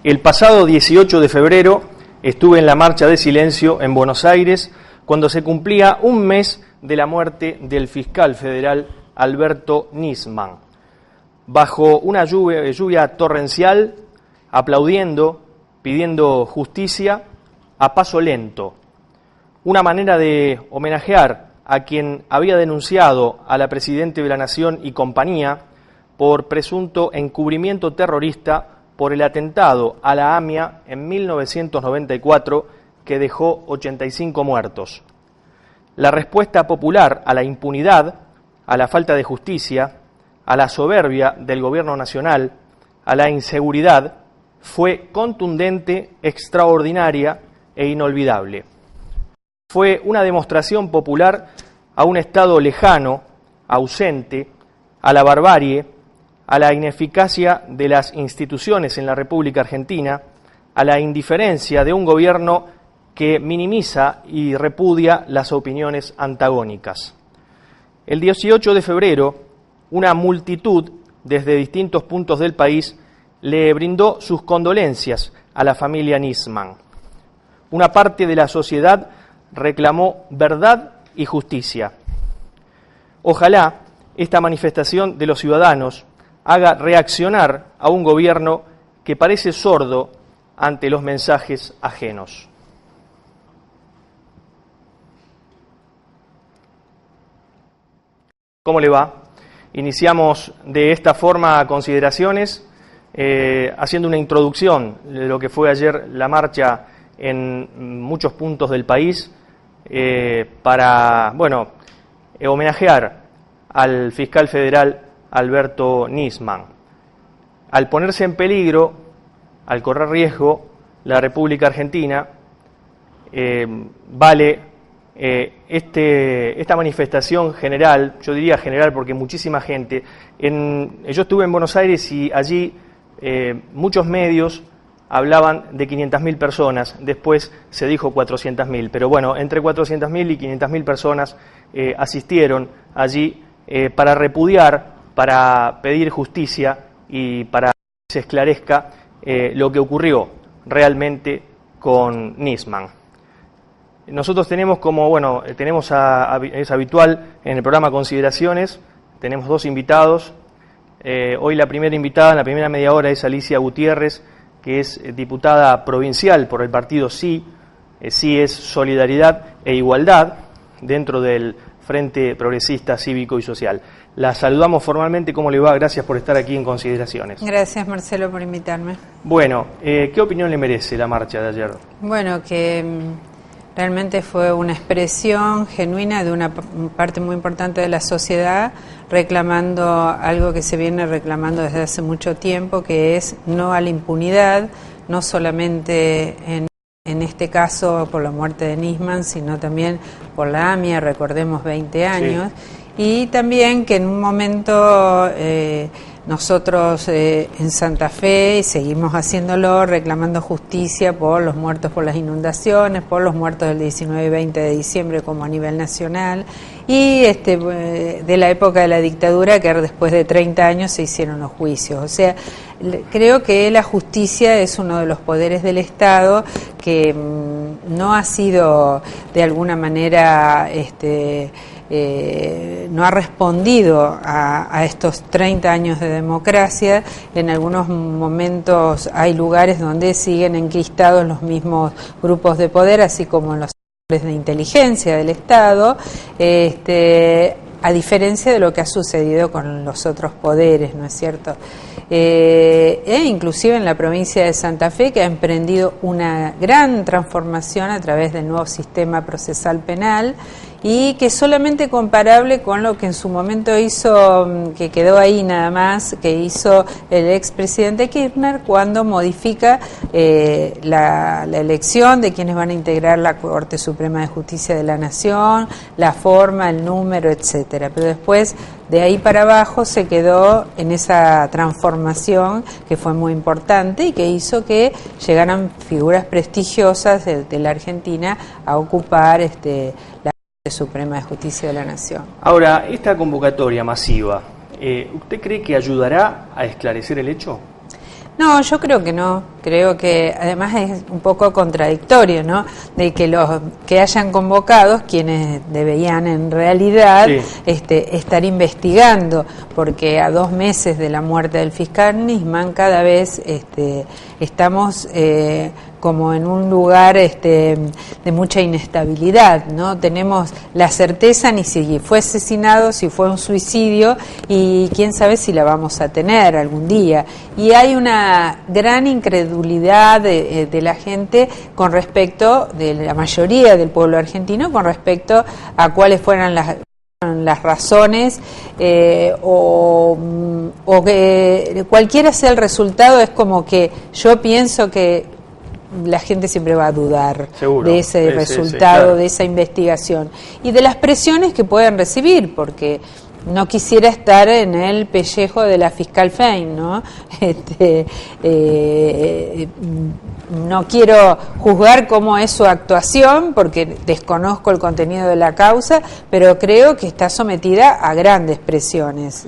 El pasado 18 de febrero estuve en la Marcha de Silencio en Buenos Aires cuando se cumplía un mes de la muerte del fiscal federal Alberto Nisman. Bajo una lluvia torrencial, aplaudiendo, pidiendo justicia a paso lento. Una manera de homenajear a quien había denunciado a la Presidenta de la Nación y compañía por presunto encubrimiento terrorista por el atentado a la AMIA en 1994 que dejó 85 muertos. La respuesta popular a la impunidad, a la falta de justicia, a la soberbia del gobierno nacional, a la inseguridad, fue contundente, extraordinaria e inolvidable. Fue una demostración popular a un Estado lejano, ausente, a la barbarie, a la ineficacia de las instituciones en la República Argentina, a la indiferencia de un gobierno que minimiza y repudia las opiniones antagónicas. El 18 de febrero, una multitud desde distintos puntos del país le brindó sus condolencias a la familia Nisman. Una parte de la sociedad reclamó verdad y justicia. Ojalá esta manifestación de los ciudadanos haga reaccionar a un gobierno que parece sordo ante los mensajes ajenos. ¿Cómo le va? Iniciamos de esta forma consideraciones, haciendo una introducción de lo que fue ayer la marcha en muchos puntos del país, para, homenajear al fiscal federal Alberto Nisman. Al ponerse en peligro, al correr riesgo, la República Argentina, vale esta manifestación general, yo diría general porque muchísima gente, yo estuve en Buenos Aires y allí muchos medios hablaban de 500.000 personas, después se dijo 400.000, pero bueno, entre 400.000 y 500.000 personas asistieron allí para repudiar, para pedir justicia y para que se esclarezca lo que ocurrió realmente con Nisman. Nosotros tenemos es habitual en el programa Consideraciones, tenemos dos invitados. Hoy la primera invitada en la primera media hora es Alicia Gutiérrez, que es diputada provincial por el partido Sí. Sí es Solidaridad e Igualdad dentro del Frente Progresista Cívico y Social. La saludamos formalmente. ¿Cómo le va? Gracias por estar aquí en Consideraciones. Gracias, Marcelo, por invitarme. Bueno, ¿qué opinión le merece la marcha de ayer? Bueno, que realmente fue una expresión genuina de una parte muy importante de la sociedad reclamando algo que se viene reclamando desde hace mucho tiempo, que es no a la impunidad, no solamente en este caso por la muerte de Nisman, sino también por la AMIA, recordemos 20 años, sí. Y también que en un momento nosotros en Santa Fe seguimos haciéndolo, reclamando justicia por los muertos por las inundaciones, por los muertos del 19 y 20 de diciembre como a nivel nacional, y de la época de la dictadura, que después de 30 años se hicieron los juicios. O sea, creo que la justicia es uno de los poderes del Estado que no ha sido de alguna manera no ha respondido a estos 30 años de democracia. En algunos momentos hay lugares donde siguen enquistados los mismos grupos de poder, así como en los sectores de inteligencia del Estado, a diferencia de lo que ha sucedido con los otros poderes, ¿no es cierto? Inclusive en la provincia de Santa Fe, que ha emprendido una gran transformación a través del nuevo sistema procesal penal, y que es solamente comparable con lo que en su momento hizo, que quedó ahí nada más, que hizo el expresidente Kirchner cuando modifica la elección de quienes van a integrar la Corte Suprema de Justicia de la Nación, la forma, el número, etcétera. Pero después, de ahí para abajo, se quedó en esa transformación que fue muy importante y que hizo que llegaran figuras prestigiosas de la Argentina a ocupar la Suprema de Justicia de la Nación. Ahora, esta convocatoria masiva, ¿usted cree que ayudará a esclarecer el hecho? No, yo creo que no. Creo que además es un poco contradictorio, ¿no? De que los que hayan convocados, quienes deberían en realidad estar investigando, porque a 2 meses de la muerte del fiscal Nisman cada vez estamos como en un lugar de mucha inestabilidad, ¿no? Tenemos la certeza ni si fue asesinado, si fue un suicidio, y quién sabe si la vamos a tener algún día. Y hay una gran incredulidad de la gente con respecto, de la mayoría del pueblo argentino, con respecto a cuáles fueran las razones o que cualquiera sea el resultado. Es como que yo pienso que la gente siempre va a dudar de ese resultado, claro, de esa investigación y de las presiones que pueden recibir, porque no quisiera estar en el pellejo de la fiscal Fein, ¿no? No quiero juzgar cómo es su actuación porque desconozco el contenido de la causa, pero creo que está sometida a grandes presiones.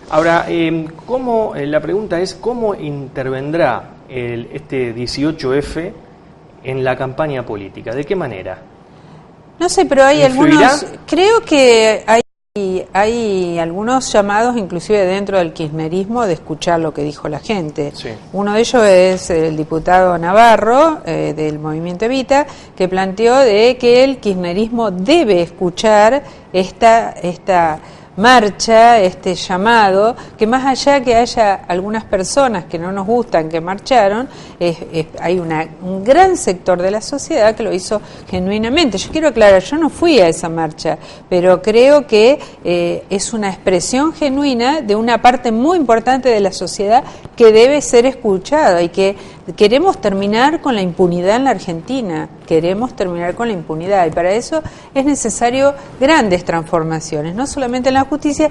Ahora, la pregunta es, ¿cómo intervendrá este 18F en la campaña política? ¿De qué manera? No sé, pero hay algunos, creo que hay algunos llamados, inclusive dentro del kirchnerismo, de escuchar lo que dijo la gente. Sí. Uno de ellos es el diputado Navarro, del Movimiento Evita, que planteó de que el kirchnerismo debe escuchar esta marcha, este llamado, que más allá que haya algunas personas que no nos gustan que marcharon, hay un gran sector de la sociedad que lo hizo genuinamente. Yo quiero aclarar, yo no fui a esa marcha, pero creo que es una expresión genuina de una parte muy importante de la sociedad que debe ser escuchada, y que queremos terminar con la impunidad en la Argentina, queremos terminar con la impunidad, y para eso es necesario grandes transformaciones, no solamente en la justicia,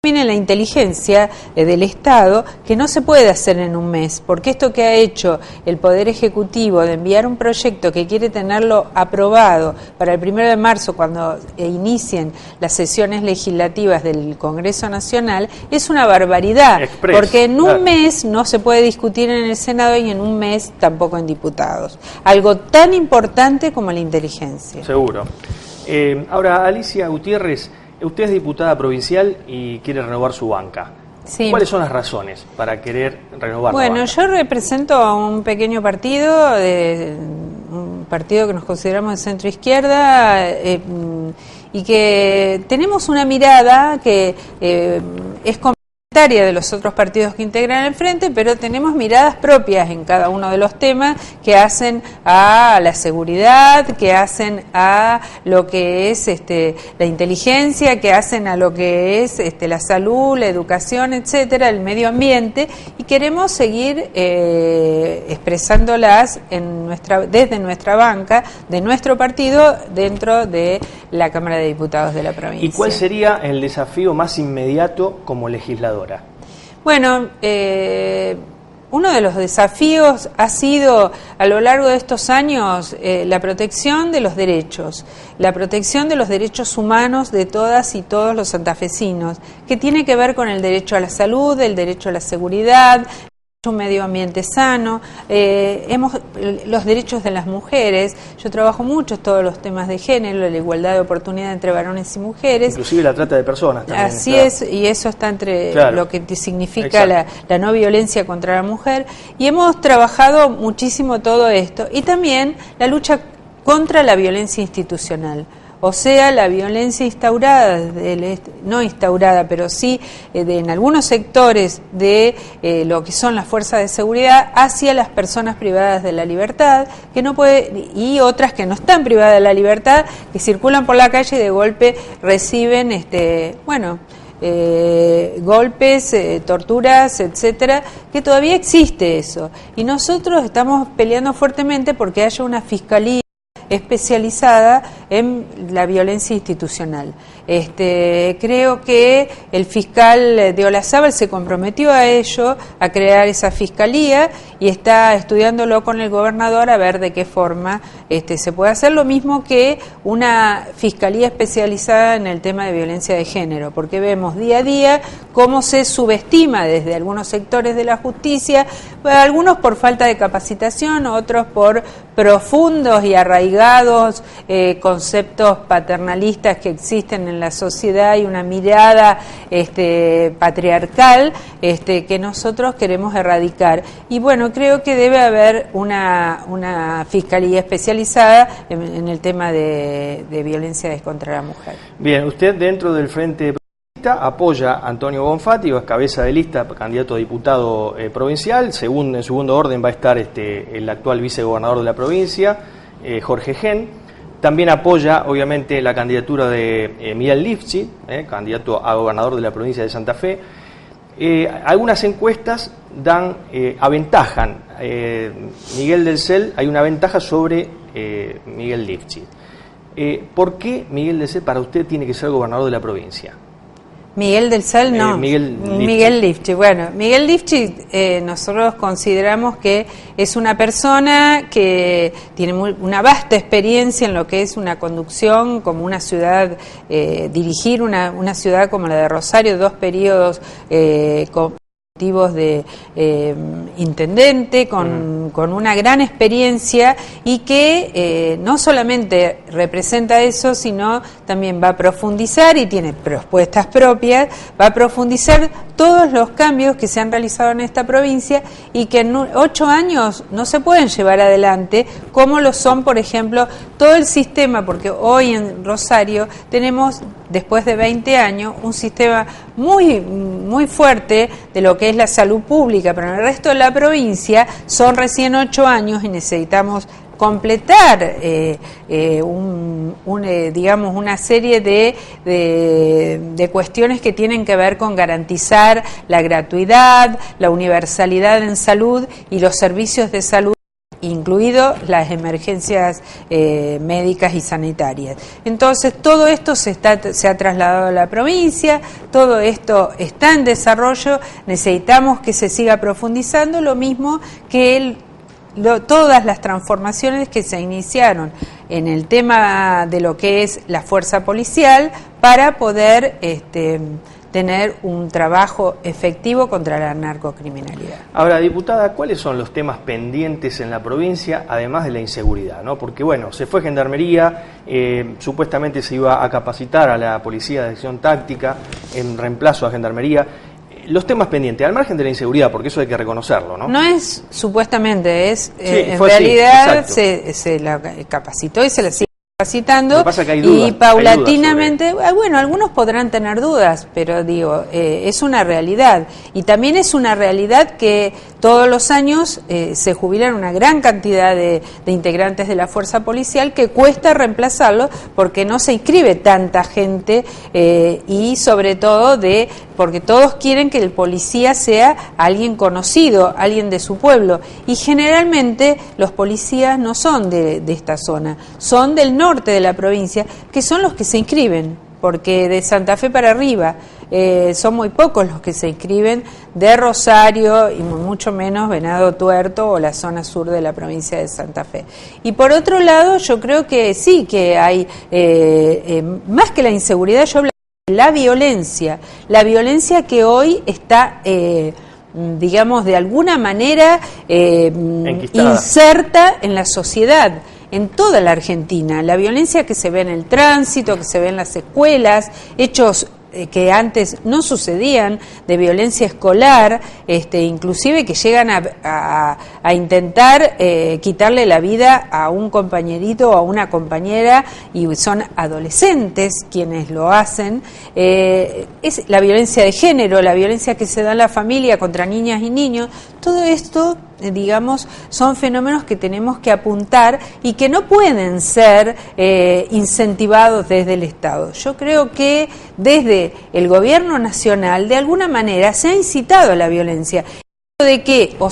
también en la inteligencia del Estado, que no se puede hacer en un mes, porque esto que ha hecho el Poder Ejecutivo de enviar un proyecto que quiere tenerlo aprobado para el 1 de marzo, cuando inicien las sesiones legislativas del Congreso Nacional, es una barbaridad, porque en un mes no se puede discutir en el Senado y en un mes tampoco en diputados. Algo tan importante como la inteligencia. Seguro. Ahora, Alicia Gutiérrez, usted es diputada provincial y quiere renovar su banca. Sí. ¿Cuáles son las razones para querer renovar la banca? Bueno, yo represento a un pequeño partido, un partido que nos consideramos de centro izquierda, y que tenemos una mirada que es de los otros partidos que integran el Frente, pero tenemos miradas propias en cada uno de los temas que hacen a la seguridad, que hacen a lo que es la inteligencia, que hacen a lo que es la salud, la educación, etcétera, el medio ambiente, y queremos seguir expresándolas desde nuestra banca, de nuestro partido, dentro de la Cámara de Diputados de la provincia. ¿Y cuál sería el desafío más inmediato como legisladora? Bueno, uno de los desafíos ha sido a lo largo de estos años la protección de los derechos, la protección de los derechos humanos de todas y todos los santafesinos, que tiene que ver con el derecho a la salud, el derecho a la seguridad, un medio ambiente sano, los derechos de las mujeres. Yo trabajo mucho todos los temas de género, la igualdad de oportunidad entre varones y mujeres. Inclusive la trata de personas también. Así claro. Es, y eso está entre lo que significa la no violencia contra la mujer. Y hemos trabajado muchísimo todo esto. Y también la lucha contra la violencia institucional. O sea, la violencia instaurada, no instaurada, pero sí en algunos sectores de lo que son las fuerzas de seguridad hacia las personas privadas de la libertad, que no puede, y otras que no están privadas de la libertad, que circulan por la calle y de golpe reciben, golpes, torturas, etcétera, que todavía existe eso. Y nosotros estamos peleando fuertemente porque haya una fiscalía especializada en la violencia institucional. Creo que el fiscal de Olazábal se comprometió a ello, a crear esa fiscalía, y está estudiándolo con el gobernador a ver de qué forma se puede hacer, lo mismo que una fiscalía especializada en el tema de violencia de género, porque vemos día a día cómo se subestima desde algunos sectores de la justicia, algunos por falta de capacitación, otros por profundos y arraigados conceptos paternalistas que existen en la sociedad y una mirada patriarcal que nosotros queremos erradicar. Y bueno, creo que debe haber una fiscalía especializada en el tema de violencia contra la mujer. Bien, usted dentro del Frente apoya a Antonio Bonfatti, es cabeza de lista, candidato a diputado provincial. En segundo orden va a estar el actual vicegobernador de la provincia, Jorge Gen. También apoya, obviamente, la candidatura de Miguel Lifchi, candidato a gobernador de la provincia de Santa Fe. Algunas encuestas aventajan Miguel del Cel, hay una ventaja sobre Miguel Lifchi. ¿Por qué Miguel del Cel para usted tiene que ser gobernador de la provincia? Miguel del Cel, no. Miguel Lifchi. Bueno, Miguel Lifchi nosotros consideramos que es una persona que tiene una vasta experiencia en lo que es una conducción, como una ciudad, dirigir una ciudad como la de Rosario, 2 periodos de intendente, con una gran experiencia, y que no solamente representa eso, sino también va a profundizar, y tiene propuestas propias, va a profundizar todos los cambios que se han realizado en esta provincia y que en 8 años no se pueden llevar adelante, como lo son, por ejemplo, todo el sistema, porque hoy en Rosario tenemos, después de 20 años, un sistema muy fuerte de lo que es la salud pública, pero en el resto de la provincia son recién 8 años y necesitamos completar digamos una serie de cuestiones que tienen que ver con garantizar la gratuidad, la universalidad en salud y los servicios de salud, incluido las emergencias médicas y sanitarias. Entonces, todo esto se ha trasladado a la provincia, todo esto está en desarrollo, necesitamos que se siga profundizando, lo mismo que todas las transformaciones que se iniciaron en el tema de lo que es la fuerza policial para poder tener un trabajo efectivo contra la narcocriminalidad. Ahora, diputada, ¿cuáles son los temas pendientes en la provincia, además de la inseguridad, ¿no? Porque, bueno, se fue Gendarmería, supuestamente se iba a capacitar a la Policía de Acción Táctica en reemplazo a Gendarmería. Los temas pendientes, al margen de la inseguridad, porque eso hay que reconocerlo, ¿no? No es supuestamente, es en fue realidad así, se la capacitó y se la sigue capacitando, y paulatinamente, bueno, algunos podrán tener dudas, pero digo, es una realidad, y también es una realidad que todos los años se jubilan una gran cantidad de integrantes de la fuerza policial, que cuesta reemplazarlo porque no se inscribe tanta gente, y sobre todo porque todos quieren que el policía sea alguien conocido, alguien de su pueblo, y generalmente los policías no son de esta zona, son del norte de la provincia, que son los que se inscriben, porque de Santa Fe para arriba son muy pocos los que se inscriben de Rosario, y mucho menos Venado Tuerto o la zona sur de la provincia de Santa Fe. Y por otro lado, yo creo que sí, que hay, más que la inseguridad, yo hablo de la violencia que hoy está digamos, de alguna manera inserta en la sociedad, en toda la Argentina. La violencia que se ve en el tránsito, que se ve en las escuelas, hechos que antes no sucedían, de violencia escolar, inclusive que llegan a intentar quitarle la vida a un compañerito o a una compañera, y son adolescentes quienes lo hacen. Es la violencia de género, la violencia que se da en la familia contra niñas y niños. Todo esto, digamos, son fenómenos que tenemos que apuntar y que no pueden ser incentivados desde el Estado. Yo creo que desde el gobierno nacional, de alguna manera, se ha incitado a la violencia. de que o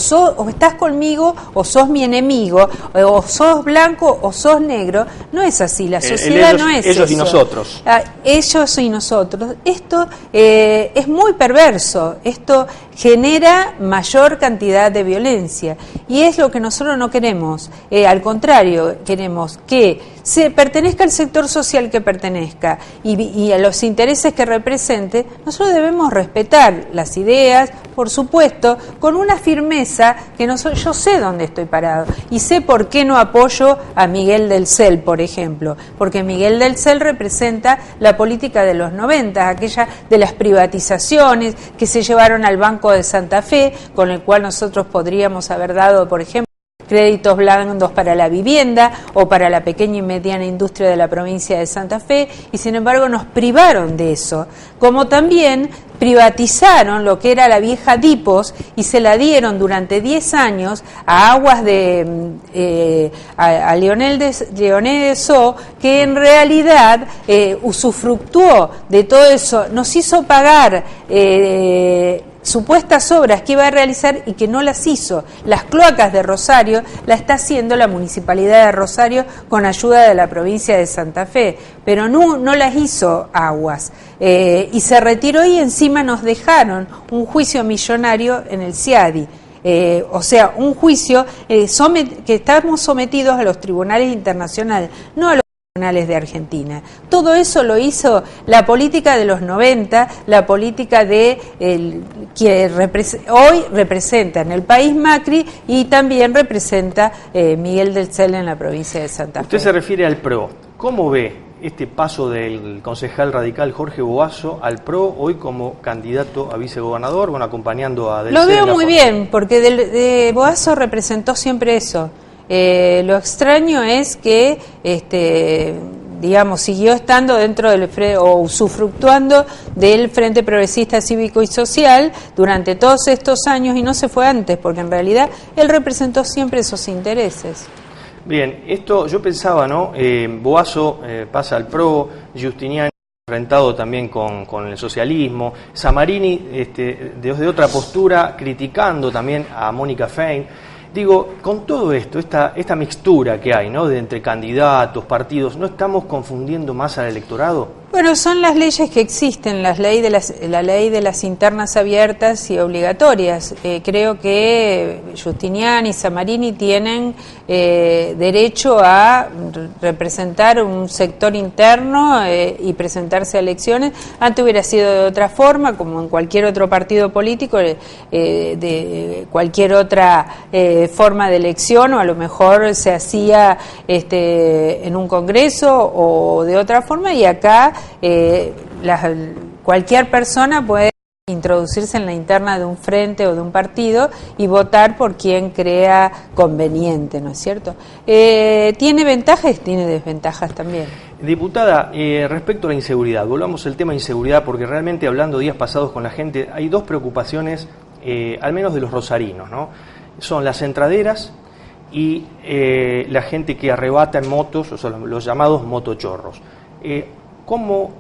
estás conmigo o sos mi enemigo, o sos blanco o sos negro, no es así, la sociedad no es ellos eso. Y nosotros. Ellos y nosotros. Esto es muy perverso, esto genera mayor cantidad de violencia y es lo que nosotros no queremos. Al contrario, queremos que se pertenezca al sector social que pertenezca y a los intereses que represente. Nosotros debemos respetar las ideas, por supuesto, con una firmeza que yo sé dónde estoy parado y sé por qué no apoyo a Miguel del Cel, por ejemplo, porque Miguel del Cel representa la política de los 90, aquella de las privatizaciones que se llevaron al Banco de Santa Fe, con el cual nosotros podríamos haber dado, por ejemplo, créditos blandos para la vivienda o para la pequeña y mediana industria de la provincia de Santa Fe, y sin embargo nos privaron de eso, como también privatizaron lo que era la vieja Dipos y se la dieron durante 10 años a aguas de a Leonel de Sceaux, que en realidad usufructuó de todo eso, nos hizo pagar supuestas obras que iba a realizar y que no las hizo. Las cloacas de Rosario la está haciendo la Municipalidad de Rosario con ayuda de la provincia de Santa Fe, pero no las hizo Aguas. Y se retiró y encima nos dejaron un juicio millonario en el CIADI. O sea, un juicio que estamos sometidos a los tribunales internacionales, no a los tribunales de Argentina. Todo eso lo hizo la política de los 90, la política de que hoy representa en el país Macri y también representa Miguel del Cel en la provincia de Santa Fe. Usted se refiere al PRO. ¿Cómo ve este paso del concejal radical Jorge Boazo al PRO hoy como candidato a vicegobernador, bueno, acompañando a Del Cel? Lo veo muy bien, porque de Boazo representó siempre eso. Lo extraño es que, digamos, siguió estando dentro del o usufructuando del Frente Progresista Cívico y Social durante todos estos años y no se fue antes, porque en realidad él representó siempre esos intereses. Bien, esto yo pensaba, ¿no? Boazo pasa al PRO, Giustiniani enfrentado también con el socialismo, Samarini desde otra postura criticando también a Mónica Fein. Digo, con todo esto, esta mixtura que hay, ¿no?, de entre candidatos, partidos, ¿no estamos confundiendo más al electorado? Bueno, son las leyes que existen, la ley de las internas abiertas y obligatorias. Creo que Giustiniani y Samarini tienen derecho a representar un sector interno y presentarse a elecciones. Antes hubiera sido de otra forma, como en cualquier otro partido político, de cualquier otra forma de elección, o a lo mejor se hacía en un congreso o de otra forma, y acá cualquier persona puede introducirse en la interna de un frente o de un partido y votar por quien crea conveniente, ¿no es cierto? Tiene ventajas y tiene desventajas también. Diputada, respecto a la inseguridad, volvamos al tema de inseguridad, porque realmente hablando días pasados con la gente, hay dos preocupaciones, al menos de los rosarinos, ¿no? Son las entraderas y la gente que arrebata en motos, o sea, los llamados motochorros. ¿Cómo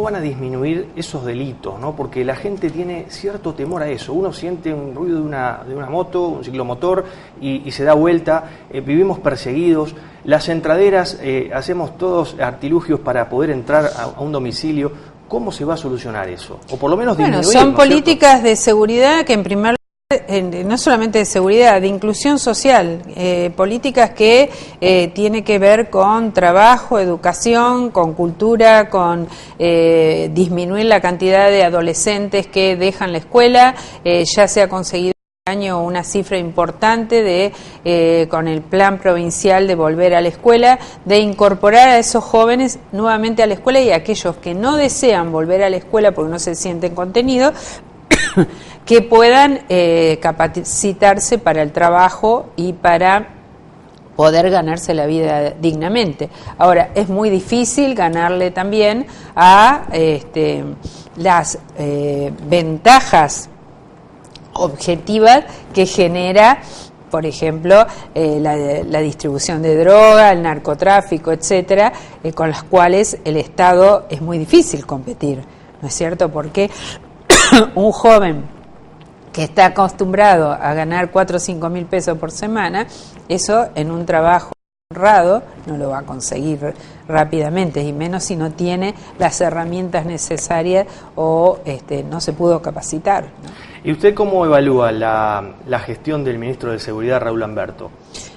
van a disminuir esos delitos, ¿no? Porque la gente tiene cierto temor a eso. Uno siente un ruido de una moto, un ciclomotor, y se da vuelta. Vivimos perseguidos. Las entraderas, hacemos todos artilugios para poder entrar a un domicilio. ¿Cómo se va a solucionar eso? O por lo menos disminuir. Bueno, son políticas de seguridad que en primer lugar, no solamente de seguridad, de inclusión social, políticas que tiene que ver con trabajo, educación, con cultura, con disminuir la cantidad de adolescentes que dejan la escuela. Ya se ha conseguido este año una cifra importante con el plan provincial de volver a la escuela, de incorporar a esos jóvenes nuevamente a la escuela, y a aquellos que no desean volver a la escuela porque no se sienten contenidos, que puedan capacitarse para el trabajo y para poder ganarse la vida dignamente. Ahora, es muy difícil ganarle también a las ventajas objetivas que genera, por ejemplo, la distribución de droga, el narcotráfico, etcétera, con las cuales el Estado es muy difícil competir, ¿no es cierto? Porque un joven que está acostumbrado a ganar 4 o 5 mil pesos por semana, eso en un trabajo honrado no lo va a conseguir rápidamente, y menos si no tiene las herramientas necesarias o no se pudo capacitar, ¿no? ¿Y usted cómo evalúa la gestión del ministro de Seguridad, Raúl Lamberto?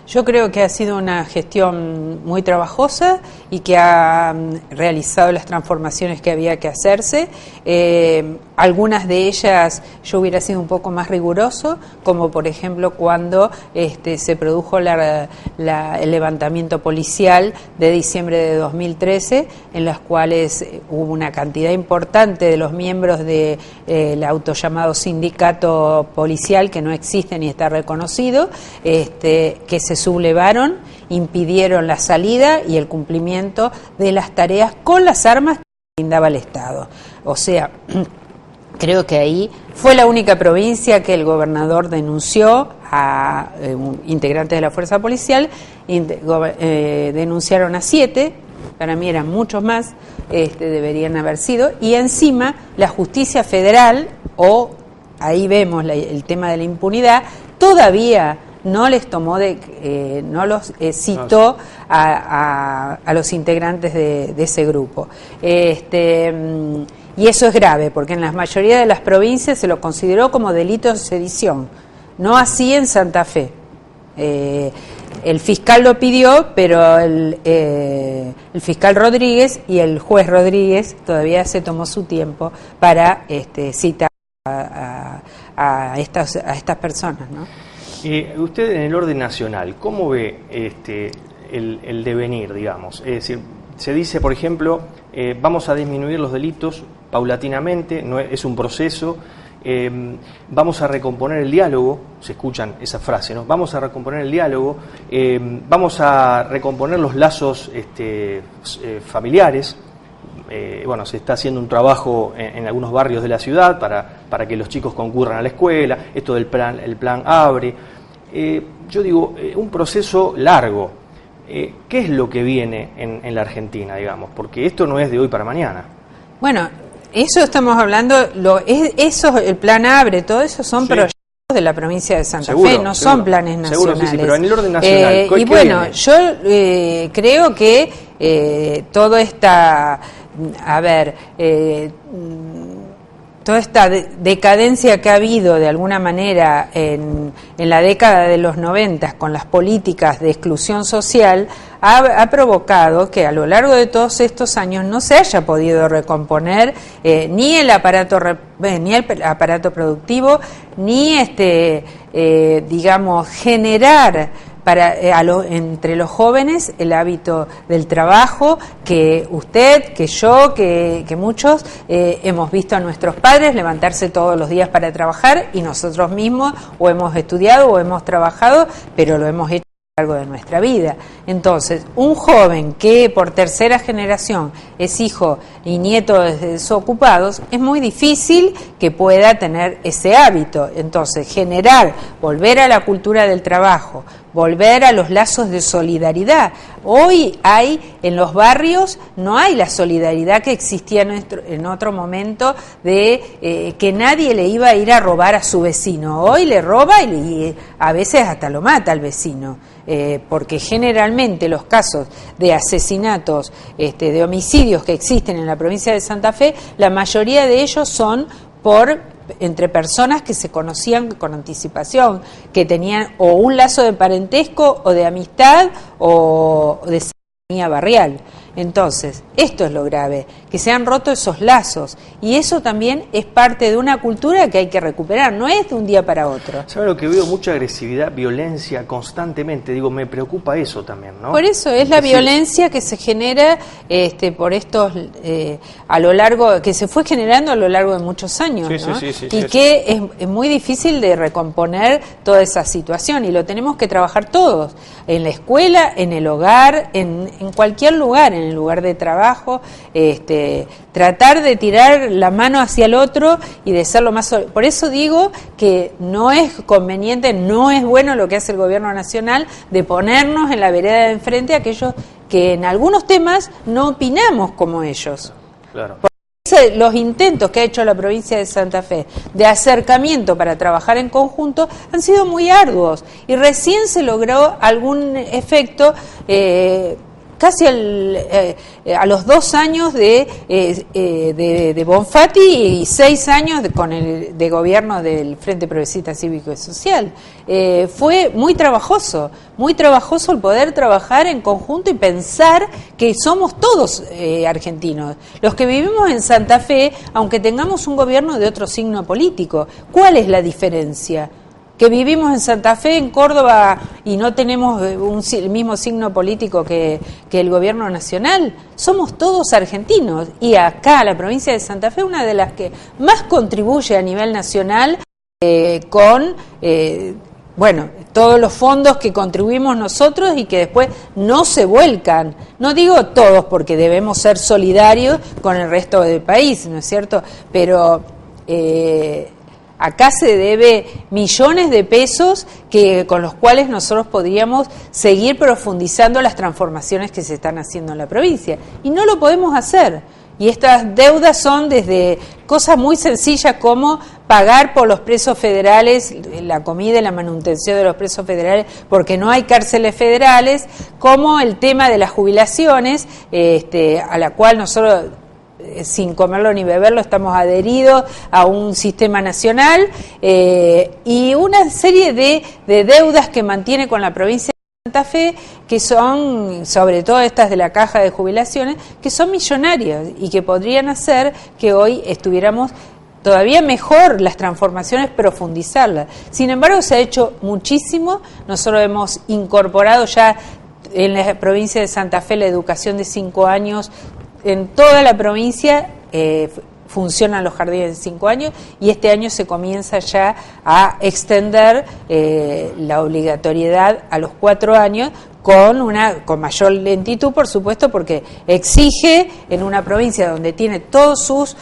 Yo creo que ha sido una gestión muy trabajosa y que ha realizado las transformaciones que había que hacerse. Algunas de ellas yo hubiera sido un poco más riguroso, como por ejemplo cuando se produjo el levantamiento policial de diciembre de 2013, en las cuales hubo una cantidad importante de los miembros del autollamado sindicato policial, que no existe ni está reconocido, que se sublevaron, impidieron la salida y el cumplimiento de las tareas con las armas que brindaba el Estado. O sea, creo que ahí fue la única provincia que el gobernador denunció a integrantes de la fuerza policial, denunciaron a 7, para mí eran muchos más, deberían haber sido, y encima la justicia federal, ahí vemos el tema de la impunidad, todavía no les tomó no los citó a los integrantes de ese grupo. Y eso es grave, porque en la mayoría de las provincias se lo consideró como delito de sedición, no así en Santa Fe. El fiscal lo pidió, pero el fiscal Rodríguez y el juez Rodríguez todavía se tomó su tiempo para citar a estas personas, ¿no? Usted, en el orden nacional, ¿cómo ve el devenir, digamos? Es decir, se dice, por ejemplo, vamos a disminuir los delitos paulatinamente, no es un proceso, vamos a recomponer el diálogo, se escuchan esa frase, ¿no? Vamos a recomponer el diálogo, vamos a recomponer los lazos familiares. Bueno, se está haciendo un trabajo en algunos barrios de la ciudad para que los chicos concurran a la escuela, esto del el plan Abre. Yo digo, un proceso largo. ¿Qué es lo que viene en la Argentina, digamos? Porque esto no es de hoy para mañana. Bueno, eso estamos hablando, eso, el plan Abre, todo eso son proyectos de la provincia de Santa Fe, no son planes nacionales. Seguro, sí, pero en el orden nacional, y bueno, viene? Yo creo que toda esta toda esta decadencia que ha habido de alguna manera en la década de los 90 con las políticas de exclusión social ha provocado que a lo largo de todos estos años no se haya podido recomponer ni el aparato productivo, ni digamos generar entre los jóvenes el hábito del trabajo que usted, que yo, que muchos hemos visto a nuestros padres levantarse todos los días para trabajar, y nosotros mismos o hemos estudiado o hemos trabajado, pero lo hemos hecho a lo largo de nuestra vida. Entonces, un joven que por tercera generación es hijo y nieto de desocupados, es muy difícil que pueda tener ese hábito. Entonces, volver a la cultura del trabajo, volver a los lazos de solidaridad. Hoy en los barrios no hay la solidaridad que existía en otro momento de que nadie le iba a ir a robar a su vecino. Hoy le roba y a veces hasta lo mata al vecino, porque generalmente los casos de asesinatos, de homicidios que existen en la provincia de Santa Fe, la mayoría de ellos son entre personas que se conocían con anticipación, que tenían o un lazo de parentesco o de amistad o de cercanía barrial. Entonces, esto es lo grave, que se han roto esos lazos, y eso también es parte de una cultura que hay que recuperar, no es de un día para otro. ¿Sabe lo que veo? Mucha agresividad, violencia constantemente, digo, me preocupa eso también, ¿no? Por eso es la violencia que se genera por estos, a lo largo, que se fue generando a lo largo de muchos años, ¿no? Y que es muy difícil de recomponer toda esa situación, y lo tenemos que trabajar todos, en la escuela, en el hogar, en cualquier lugar, en el lugar de trabajo, tratar de tirar la mano hacia el otro y de ser lo más... Por eso digo que no es conveniente, no es bueno lo que hace el gobierno nacional de ponernos en la vereda de enfrente a aquellos que en algunos temas no opinamos como ellos. Claro. Esa los intentos que ha hecho la provincia de Santa Fe de acercamiento para trabajar en conjunto han sido muy arduos y recién se logró algún efecto casi a los 2 años de Bonfatti y 6 años de gobierno del Frente Progresista Cívico y Social. Fue muy trabajoso el poder trabajar en conjunto y pensar que somos todos argentinos. Los que vivimos en Santa Fe, aunque tengamos un gobierno de otro signo político, ¿cuál es la diferencia? Que vivimos en Santa Fe, en Córdoba, y no tenemos el mismo signo político que el gobierno nacional. Somos todos argentinos, y acá la provincia de Santa Fe es una de las que más contribuye a nivel nacional con todos los fondos que contribuimos nosotros y que después no se vuelcan. No digo todos porque debemos ser solidarios con el resto del país, ¿no es cierto? Pero acá se debe millones de pesos con los cuales nosotros podríamos seguir profundizando las transformaciones que se están haciendo en la provincia. Y no lo podemos hacer. Y estas deudas son desde cosas muy sencillas como pagar por los presos federales, la comida y la manutención de los presos federales, porque no hay cárceles federales, como el tema de las jubilaciones, a la cual nosotros, sin comerlo ni beberlo, estamos adheridos a un sistema nacional, y una serie de deudas que mantiene con la provincia de Santa Fe, que son, sobre todo estas de la caja de jubilaciones, que son millonarias y que podrían hacer que hoy estuviéramos todavía mejor las transformaciones, profundizarlas. Sin embargo, se ha hecho muchísimo. Nosotros hemos incorporado ya en la provincia de Santa Fe la educación de 5 años. En toda la provincia funcionan los jardines de 5 años y este año se comienza ya a extender la obligatoriedad a los 4 años con mayor lentitud, por supuesto, porque exige en una provincia donde tiene todos sus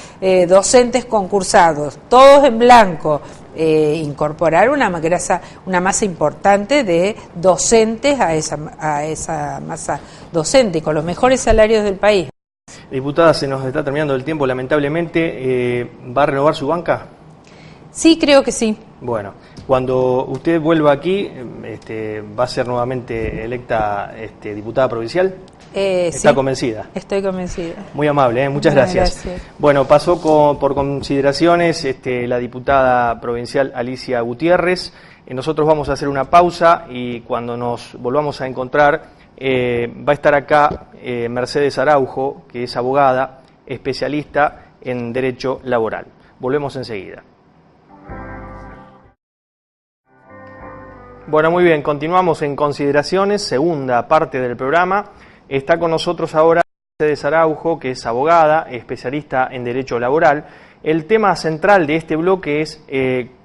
docentes concursados, todos en blanco, incorporar una masa importante de docentes a esa masa docente, con los mejores salarios del país. Diputada, se nos está terminando el tiempo, lamentablemente. ¿Va a renovar su banca? Sí, creo que sí. Bueno, cuando usted vuelva aquí, ¿va a ser nuevamente electa diputada provincial? ¿Está convencida? Estoy convencida. Muy amable, muchas gracias. Bueno, pasó por consideraciones la diputada provincial Alicia Gutiérrez. Nosotros vamos a hacer una pausa y cuando nos volvamos a encontrar va a estar acá Mercedes Araujo, que es abogada, especialista en Derecho Laboral. Volvemos enseguida. Bueno, muy bien, continuamos en consideraciones, segunda parte del programa. Está con nosotros ahora Mercedes Araujo, que es abogada, especialista en Derecho Laboral. El tema central de este bloque es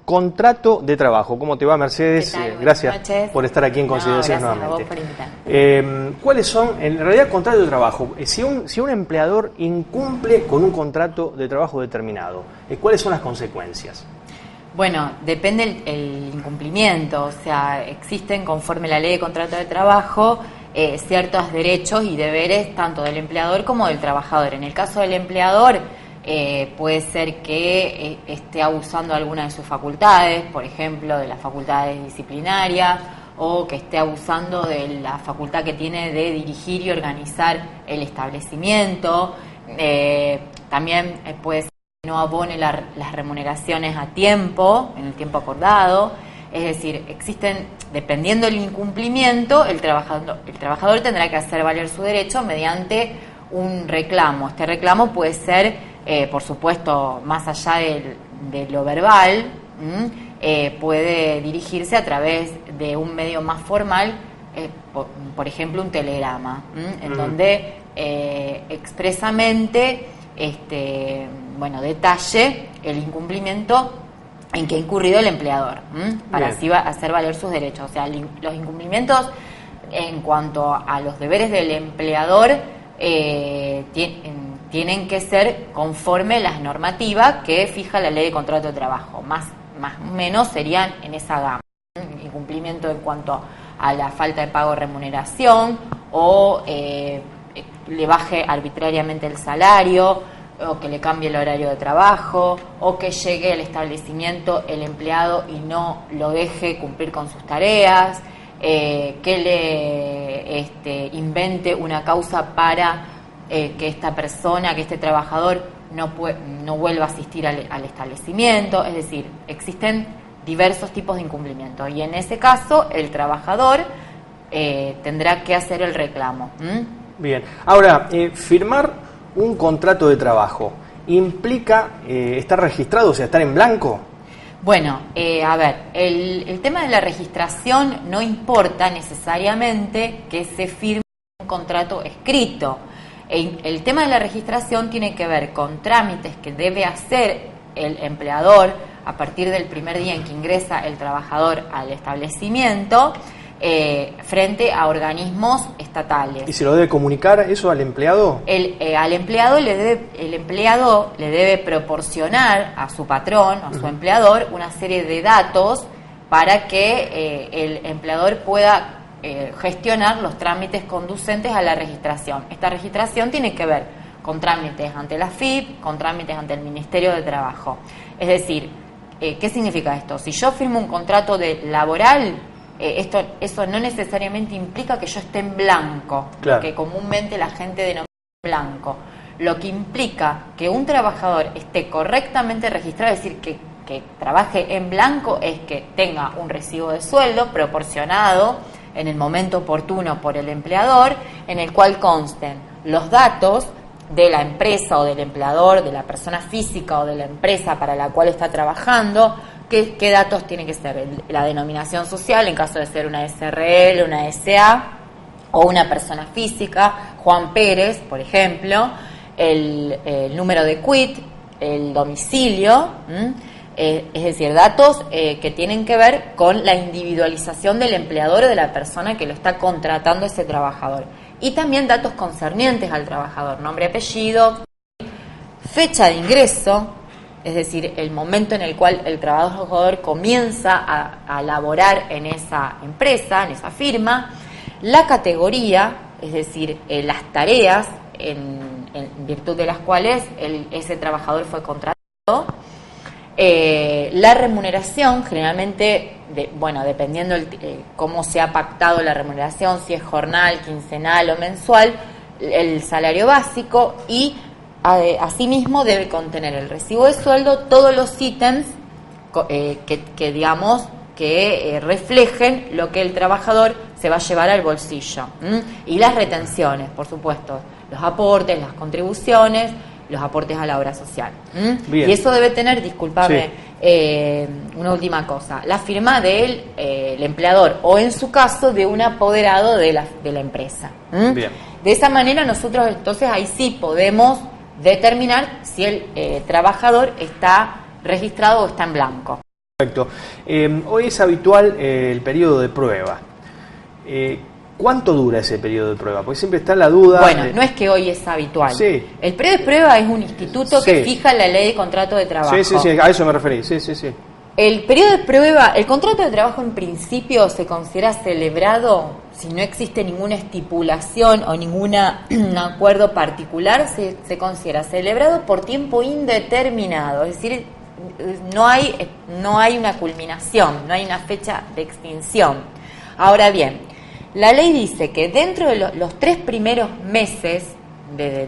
contrato de trabajo. ¿Cómo te va, Mercedes? Gracias por estar aquí en consideraciones nuevamente. Gracias a vos por invitarme. ¿Cuáles son, en realidad, contrato de trabajo? Si un empleador incumple con un contrato de trabajo determinado, ¿cuáles son las consecuencias? Bueno, depende el incumplimiento, o sea, existen conforme la ley de contrato de trabajo ciertos derechos y deberes tanto del empleador como del trabajador. En el caso del empleador puede ser que esté abusando de alguna de sus facultades, por ejemplo, de las facultades disciplinarias, o que esté abusando de la facultad que tiene de dirigir y organizar el establecimiento. También puede ser no abone las remuneraciones a tiempo, en el tiempo acordado. Es decir, existen, dependiendo del incumplimiento, el trabajador tendrá que hacer valer su derecho mediante un reclamo. Este reclamo puede ser, por supuesto, más allá de lo verbal, puede dirigirse a través de un medio más formal, por ejemplo, un telegrama, en donde expresamente detalle el incumplimiento en que ha incurrido el empleador, para así hacer valer sus derechos. O sea, los incumplimientos en cuanto a los deberes del empleador tienen que ser conforme las normativas que fija la ley de contrato de trabajo. Más o menos serían en esa gama. Incumplimiento en cuanto a la falta de pago de remuneración o le baje arbitrariamente el salario, o que le cambie el horario de trabajo, o que llegue al establecimiento el empleado y no lo deje cumplir con sus tareas, que le invente una causa para que esta persona, que este trabajador no vuelva a asistir al establecimiento. Es decir, existen diversos tipos de incumplimiento y en ese caso el trabajador tendrá que hacer el reclamo. Bien, ahora, firmar un contrato de trabajo implica estar registrado, o sea, estar en blanco. Bueno, a ver, el tema de la registración no importa necesariamente que se firme un contrato escrito. El tema de la registración tiene que ver con trámites que debe hacer el empleador a partir del primer día en que ingresa el trabajador al establecimiento frente a organismos estatales. ¿Y se lo debe comunicar eso al empleado? Al empleado el empleado le debe proporcionar a su patrón, a su empleador, una serie de datos para que el empleador pueda gestionar los trámites conducentes a la registración. Esta registración tiene que ver con trámites ante la AFIP, con trámites ante el Ministerio de Trabajo. Es decir, ¿qué significa esto? Si yo firmo un contrato laboral, eso no necesariamente implica que yo esté en blanco, claro, que comúnmente la gente denomina blanco. Lo que implica que un trabajador esté correctamente registrado, es decir, que trabaje en blanco, es que tenga un recibo de sueldo proporcionado en el momento oportuno por el empleador, en el cual consten los datos de la empresa o del empleador, de la persona física o de la empresa para la cual está trabajando. ¿Qué datos tienen que ser? La denominación social, en caso de ser una SRL, una SA o una persona física, Juan Pérez, por ejemplo, el número de quit, el domicilio, es decir, datos que tienen que ver con la individualización del empleador o de la persona que lo está contratando ese trabajador. Y también datos concernientes al trabajador, nombre, apellido, fecha de ingreso, es decir, el momento en el cual el trabajador comienza a laborar en esa empresa, en esa firma, la categoría, es decir, las tareas en virtud de las cuales ese trabajador fue contratado, la remuneración, generalmente, dependiendo cómo se ha pactado la remuneración, si es jornal, quincenal o mensual, el salario básico y asimismo debe contener el recibo de sueldo, todos los ítems que digamos que reflejen lo que el trabajador se va a llevar al bolsillo. Y las retenciones, por supuesto, los aportes, las contribuciones, los aportes a la obra social. Bien. Y eso debe tener, discúlpame, sí, una última cosa, la firma del el empleador o en su caso de un apoderado de la empresa. Bien. De esa manera nosotros entonces ahí sí podemos determinar si el trabajador está registrado o está en blanco. Perfecto. Hoy es habitual el periodo de prueba. ¿Cuánto dura ese periodo de prueba? Porque siempre está la duda. Bueno, no es que hoy es habitual. Sí. El periodo de prueba es un instituto Sí, que fija la ley de contrato de trabajo. Sí, a eso me referí. Sí. El periodo de prueba, el contrato de trabajo en principio se considera celebrado si no existe ninguna estipulación o ningún acuerdo particular, se considera celebrado por tiempo indeterminado, es decir, no hay una culminación, no hay una fecha de extinción. Ahora bien, la ley dice que dentro de los 3 primeros meses,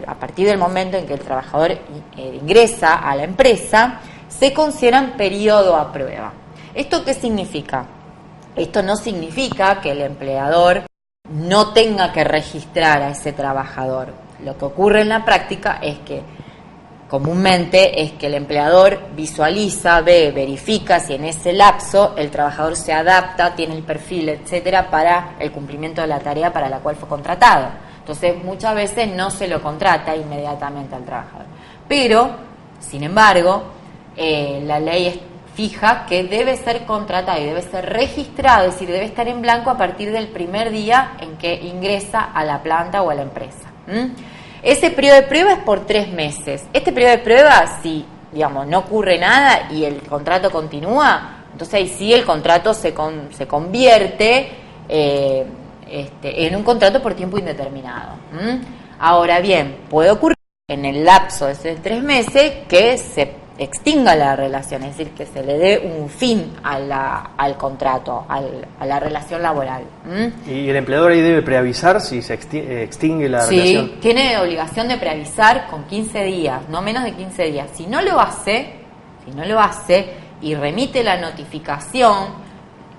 a partir del momento en que el trabajador ingresa a la empresa, se consideran periodo a prueba. ¿Esto qué significa? Esto no significa que el empleador no tenga que registrar a ese trabajador. Lo que ocurre en la práctica es que comúnmente es que el empleador visualiza, verifica si en ese lapso el trabajador se adapta, tiene el perfil, etcétera, para el cumplimiento de la tarea para la cual fue contratado. Entonces, muchas veces no se lo contrata inmediatamente al trabajador. Pero, sin embargo, la ley fija que debe ser contratado y debe ser registrado, es decir, debe estar en blanco a partir del primer día en que ingresa a la planta o a la empresa. Ese periodo de prueba es por 3 meses. Este periodo de prueba, si no ocurre nada y el contrato continúa, entonces ahí sí el contrato se convierte en un contrato por tiempo indeterminado. Ahora bien, puede ocurrir en el lapso de esos 3 meses que se extinga la relación, es decir, que se le dé un fin al contrato, a la relación laboral. ¿Y el empleador ahí debe preavisar si se extingue la relación? Sí, tiene obligación de preavisar con 15 días, no menos de 15 días. Si no lo hace y remite la notificación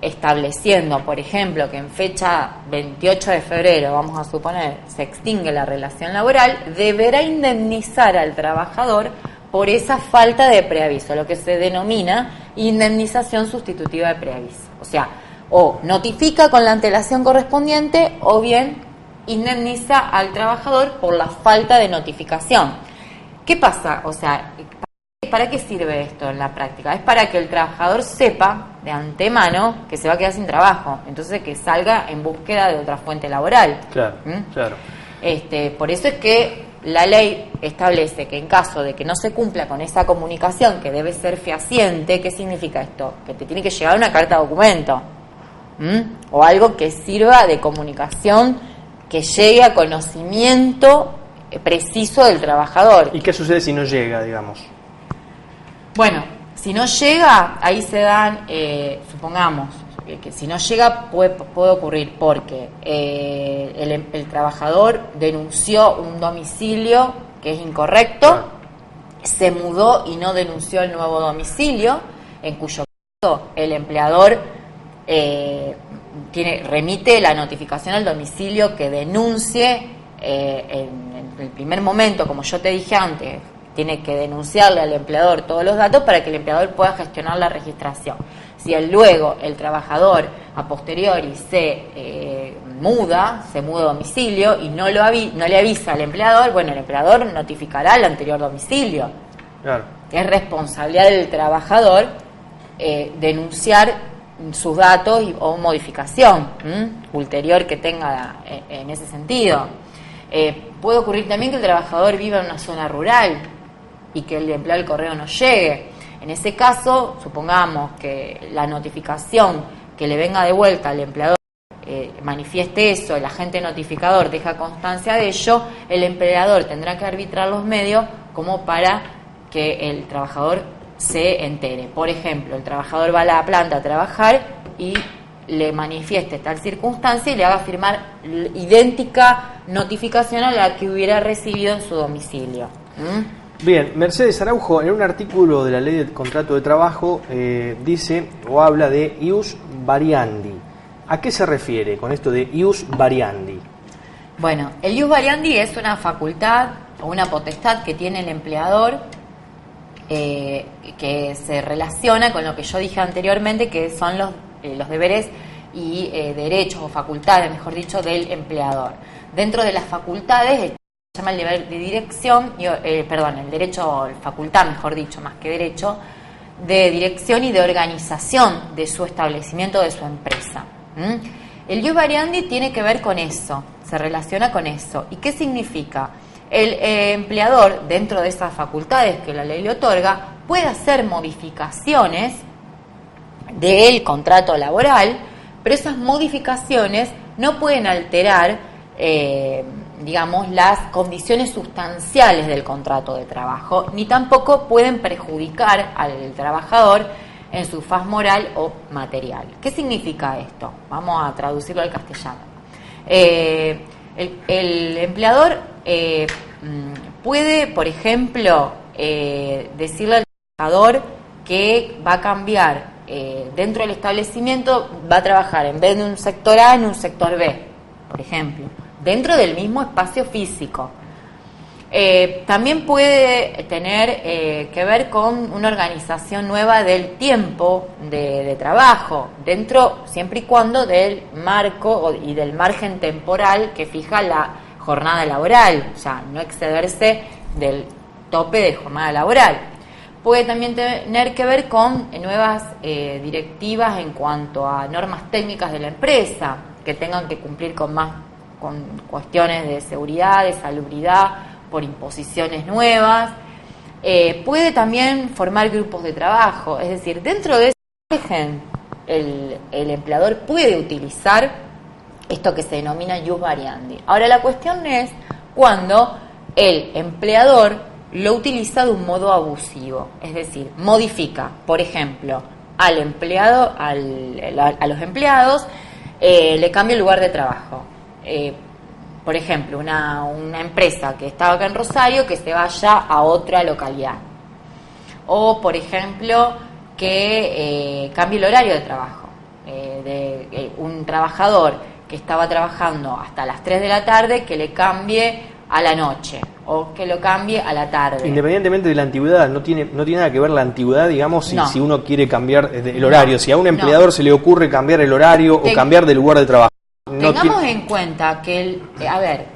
estableciendo, por ejemplo, que en fecha 28 de febrero, vamos a suponer, se extingue la relación laboral, deberá indemnizar al trabajador por esa falta de preaviso, lo que se denomina indemnización sustitutiva de preaviso. O sea, o notifica con la antelación correspondiente o bien indemniza al trabajador por la falta de notificación. ¿Qué pasa? O sea, ¿para qué sirve esto en la práctica? Es para que el trabajador sepa de antemano que se va a quedar sin trabajo, entonces que salga en búsqueda de otra fuente laboral. Claro, claro. Por eso es que la ley establece que en caso de que no se cumpla con esa comunicación, que debe ser fehaciente, ¿qué significa esto? Que te tiene que llegar una carta de documento, o algo que sirva de comunicación, que llegue a conocimiento preciso del trabajador. ¿Y qué sucede si no llega, digamos? Bueno, si no llega, ahí se dan, supongamos, que si no llega puede ocurrir porque el trabajador denunció un domicilio que es incorrecto, claro, se mudó y no denunció el nuevo domicilio, en cuyo caso el empleador remite la notificación al domicilio que denuncie en el primer momento, como yo te dije antes. Tiene que denunciarle al empleador todos los datos para que el empleador pueda gestionar la registración. Si luego el trabajador a posteriori se muda de domicilio y no le avisa al empleador, bueno, el empleador notificará al anterior domicilio. Claro. Es responsabilidad del trabajador denunciar sus datos o modificación ulterior que tenga en ese sentido. Puede ocurrir también que el trabajador viva en una zona rural y que el empleado del correo no llegue. En ese caso, supongamos que la notificación que le venga de vuelta al empleador manifieste eso, el agente notificador deja constancia de ello, el empleador tendrá que arbitrar los medios como para que el trabajador se entere. Por ejemplo, el trabajador va a la planta a trabajar y le manifieste tal circunstancia y le haga firmar idéntica notificación a la que hubiera recibido en su domicilio. Bien, Mercedes Araujo, en un artículo de la Ley del Contrato de Trabajo, dice o habla de ius variandi. ¿A qué se refiere con esto de ius variandi? Bueno, el ius variandi es una facultad o una potestad que tiene el empleador que se relaciona con lo que yo dije anteriormente, que son los deberes y derechos o facultades, mejor dicho, del empleador. Dentro de las facultades se llama el deber de dirección, el derecho, facultad, mejor dicho, más que derecho, de dirección y de organización de su establecimiento, de su empresa. El ius variandi tiene que ver con eso, se relaciona con eso. ¿Y qué significa? El empleador, dentro de esas facultades que la ley le otorga, puede hacer modificaciones del contrato laboral, pero esas modificaciones no pueden alterar las condiciones sustanciales del contrato de trabajo, ni tampoco pueden perjudicar al trabajador en su faz moral o material. ¿Qué significa esto? Vamos a traducirlo al castellano. El empleador puede, por ejemplo, decirle al trabajador que va a cambiar dentro del establecimiento, va a trabajar en vez de un sector A en un sector B, por ejemplo, dentro del mismo espacio físico. También puede tener que ver con una organización nueva del tiempo de trabajo, dentro, siempre y cuando, del marco y del margen temporal que fija la jornada laboral, o sea, no excederse del tope de jornada laboral. Puede también tener que ver con nuevas directivas en cuanto a normas técnicas de la empresa, que tengan que cumplir con cuestiones de seguridad, de salubridad, por imposiciones nuevas. Puede también formar grupos de trabajo, es decir, dentro de ese margen el empleador puede utilizar esto que se denomina ius variandi. Ahora, la cuestión es cuando el empleador lo utiliza de un modo abusivo, es decir, modifica, por ejemplo, al empleado, a los empleados, le cambia el lugar de trabajo. Por ejemplo, una empresa que estaba acá en Rosario, que se vaya a otra localidad. O, por ejemplo, que cambie el horario de trabajo. Un trabajador que estaba trabajando hasta las 3 de la tarde, que le cambie a la noche, o que lo cambie a la tarde. Independientemente de la antigüedad, no tiene nada que ver la antigüedad, digamos, si uno quiere cambiar el horario. Si a un empleador se le ocurre cambiar el horario o cambiar de lugar de trabajo. Tengamos en cuenta que,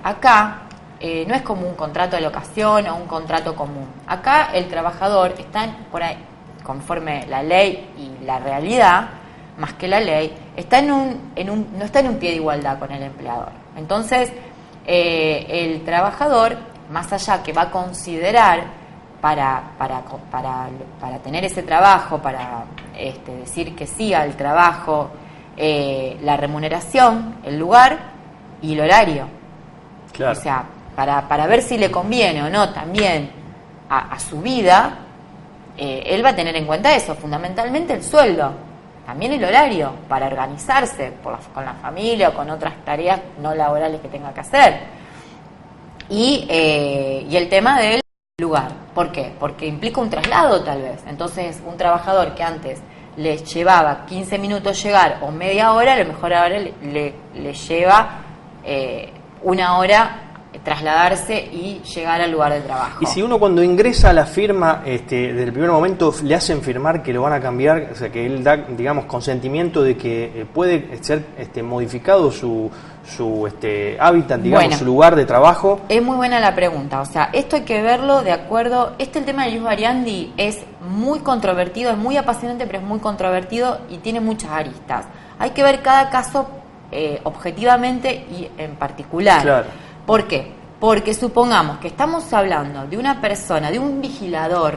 acá no es como un contrato de locación o un contrato común. Acá el trabajador está por ahí, conforme la ley y la realidad, más que la ley, está no está en un pie de igualdad con el empleador. Entonces, el trabajador, más allá que va a considerar para tener ese trabajo, para decir que sí al trabajo, la remuneración, el lugar y el horario. Claro. O sea, para ver si le conviene o no también a su vida, él va a tener en cuenta eso, fundamentalmente el sueldo, también el horario, para organizarse con la familia o con otras tareas no laborales que tenga que hacer. Y el tema del lugar. ¿Por qué? Porque implica un traslado tal vez. Entonces, un trabajador que antes le llevaba 15 minutos llegar o media hora, a lo mejor ahora le lleva una hora trasladarse y llegar al lugar de trabajo. Y si uno cuando ingresa a la firma, desde el primer momento le hacen firmar que lo van a cambiar, o sea, que él da, digamos, consentimiento de que puede ser modificado su hábitat, digamos, bueno, su lugar de trabajo. Es muy buena la pregunta, o sea, esto hay que verlo de acuerdo. El tema de Ius Variandi es muy controvertido, es muy apasionante, pero es muy controvertido y tiene muchas aristas. Hay que ver cada caso objetivamente y en particular. Claro. ¿Por qué? Porque supongamos que estamos hablando de una persona, de un vigilador.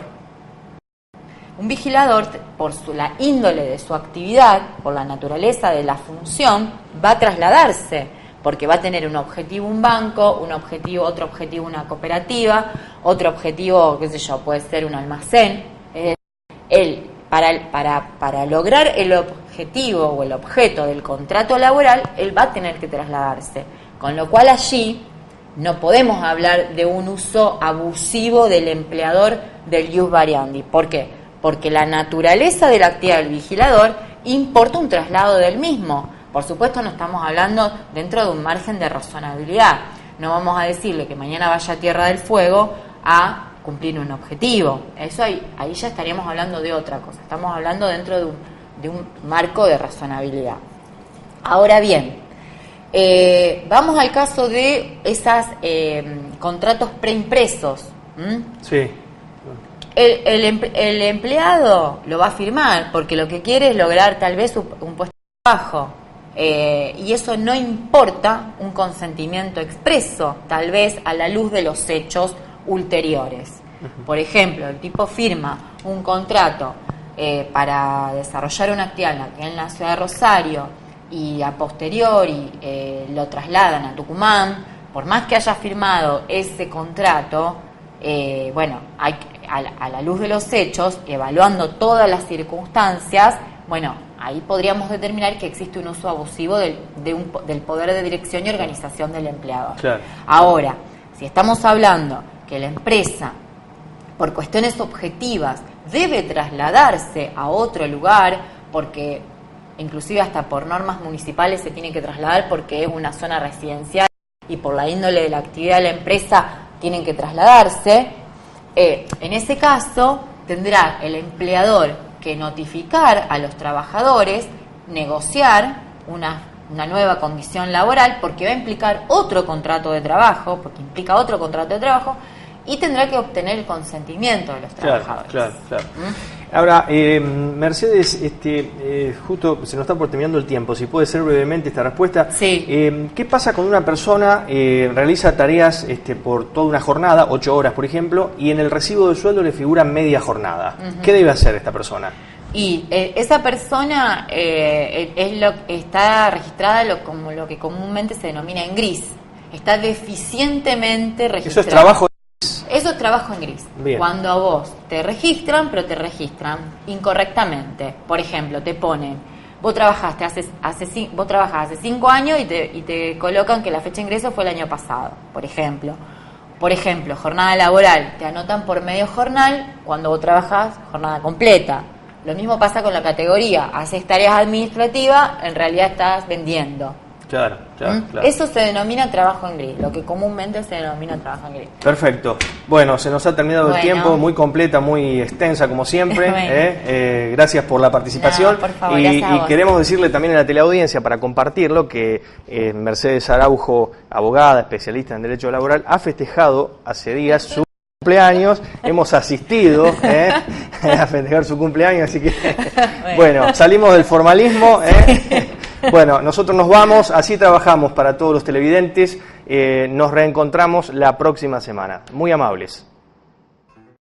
Un vigilador, por la índole de su actividad, por la naturaleza de la función, va a trasladarse, porque va a tener un objetivo un banco, otro objetivo una cooperativa, otro objetivo, qué sé yo, puede ser un almacén. Él, para lograr el objetivo o el objeto del contrato laboral, él va a tener que trasladarse. Con lo cual allí no podemos hablar de un uso abusivo del empleador del ius variandi. ¿Por qué? Porque la naturaleza de la actividad del vigilador importa un traslado del mismo. Por supuesto no estamos hablando dentro de un margen de razonabilidad. No vamos a decirle que mañana vaya a Tierra del Fuego a cumplir un objetivo. Eso ahí ya estaríamos hablando de otra cosa. Estamos hablando dentro de un marco de razonabilidad. Ahora bien, vamos al caso de esos contratos preimpresos. Sí. El empleado lo va a firmar porque lo que quiere es lograr tal vez un puesto de trabajo, y eso no importa un consentimiento expreso, tal vez a la luz de los hechos ulteriores. Por ejemplo, el tipo firma un contrato para desarrollar una actividad en la ciudad de Rosario y a posteriori lo trasladan a Tucumán. Por más que haya firmado ese contrato, a la luz de los hechos, evaluando todas las circunstancias, ahí podríamos determinar que existe un uso abusivo del poder de dirección y organización del empleador. Claro. Ahora, si estamos hablando que la empresa, por cuestiones objetivas, debe trasladarse a otro lugar, porque inclusive hasta por normas municipales se tiene que trasladar porque es una zona residencial y por la índole de la actividad de la empresa tienen que trasladarse, en ese caso tendrá el empleador que notificar a los trabajadores, negociar una nueva condición laboral, porque va a implicar otro contrato de trabajo, y tendrá que obtener el consentimiento de los trabajadores. Claro. Ahora, Mercedes, justo se nos está por terminando el tiempo, si puede ser brevemente esta respuesta. Sí. ¿Qué pasa cuando una persona realiza tareas por toda una jornada, 8 horas por ejemplo, y en el recibo de sueldo le figura media jornada? Uh-huh. ¿Qué debe hacer esta persona? Y esa persona está registrada como lo que comúnmente se denomina en gris. Está deficientemente registrada. Eso es trabajo Eso es trabajo en gris. Bien. Cuando a vos te registran, pero te registran incorrectamente. Por ejemplo, te ponen, vos trabajaste vos trabajás hace 5 años y te colocan que la fecha de ingreso fue el año pasado, por ejemplo. Por ejemplo, jornada laboral, te anotan por medio jornal cuando vos trabajás jornada completa. Lo mismo pasa con la categoría, haces tareas administrativas, en realidad estás vendiendo. Claro. Eso se denomina trabajo en gris, lo que comúnmente se denomina trabajo en gris. Perfecto. Bueno, se nos ha terminado el tiempo, muy completa, muy extensa como siempre. Bueno. Gracias por la participación. No, por favor, y gracias a vos. queremos decirle también a la teleaudiencia, para compartirlo, que Mercedes Araujo, abogada, especialista en Derecho Laboral, ha festejado hace días su cumpleaños. Hemos asistido a festejar su cumpleaños, así que bueno, salimos del formalismo. Bueno, nosotros nos vamos, así trabajamos para todos los televidentes. Nos reencontramos la próxima semana. Muy amables.